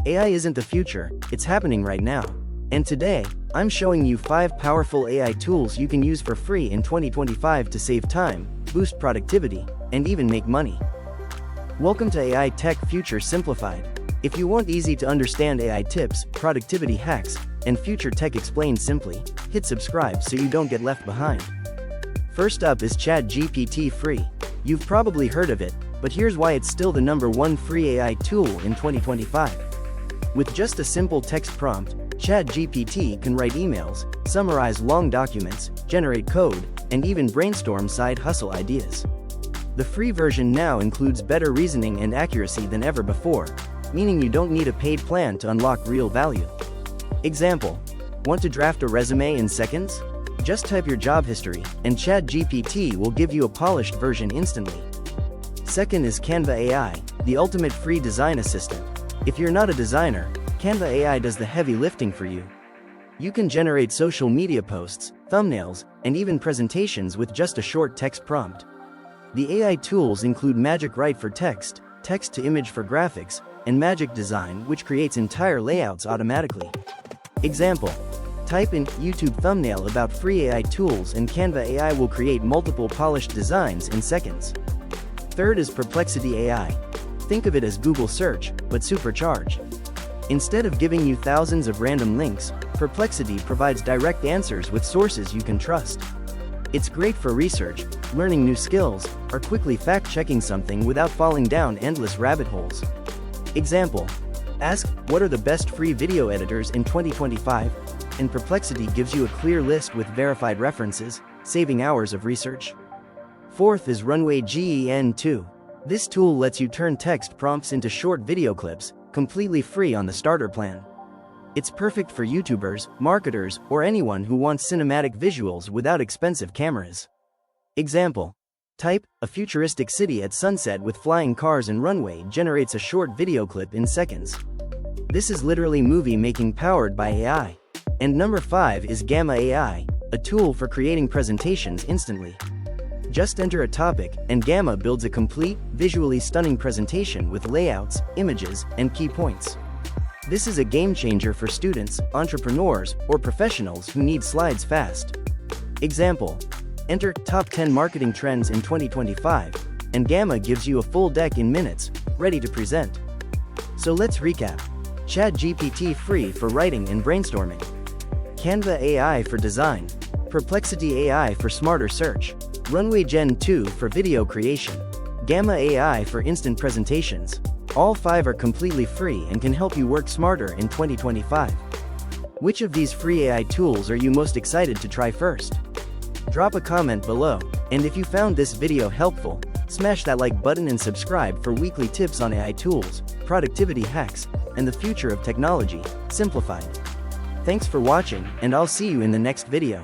AI isn't the future, it's happening right now. And today, I'm showing you 5 powerful AI tools you can use for free in 2025 to save time, boost productivity, and even make money. Welcome to AI Tech Future Simplified. If you want easy to understand AI tips, productivity hacks, and future tech explained simply, hit subscribe so you don't get left behind. First up is ChatGPT Free. You've probably heard of it, but here's why it's still the #1 free AI tool in 2025. With just a simple text prompt, ChatGPT can write emails, summarize long documents, generate code, and even brainstorm side hustle ideas. The free version now includes better reasoning and accuracy than ever before, meaning you don't need a paid plan to unlock real value. Example: want to draft a resume in seconds? Just type your job history, and ChatGPT will give you a polished version instantly. Second is Canva AI, the ultimate free design assistant. If you're not a designer, Canva AI does the heavy lifting for you. You can generate social media posts, thumbnails, and even presentations with just a short text prompt. The AI tools include Magic Write for text, text to image for graphics, and Magic Design, which creates entire layouts automatically. Example: type in YouTube thumbnail about free AI tools and Canva AI will create multiple polished designs in seconds. Third is Perplexity AI. Think of it as Google search, but supercharged. Instead of giving you thousands of random links, Perplexity provides direct answers with sources you can trust. It's great for research, learning new skills, or quickly fact-checking something without falling down endless rabbit holes. Example: ask, what are the best free video editors in 2025? And Perplexity gives you a clear list with verified references, saving hours of research. Fourth is Runway Gen-2. This tool lets you turn text prompts into short video clips, completely free on the starter plan. It's perfect for YouTubers, marketers, or anyone who wants cinematic visuals without expensive cameras. Example: type, a futuristic city at sunset with flying cars and runway generates a short video clip in seconds. This is literally movie making powered by AI. And number 5 is Gamma AI, a tool for creating presentations instantly. Just enter a topic, and Gamma builds a complete, visually stunning presentation with layouts, images, and key points. This is a game changer for students, entrepreneurs, or professionals who need slides fast. Example: enter top 10 marketing trends in 2025, and Gamma gives you a full deck in minutes, ready to present. So let's recap. ChatGPT Free for writing and brainstorming. Canva AI for design. Perplexity AI for smarter search. Runway Gen-2 for video creation. Gamma AI for instant presentations. All 5 are completely free and can help you work smarter in 2025. Which of these free AI tools are you most excited to try first? Drop a comment below, and if you found this video helpful, smash that like button and subscribe for weekly tips on AI tools, productivity hacks, and the future of technology, simplified. Thanks for watching, and I'll see you in the next video.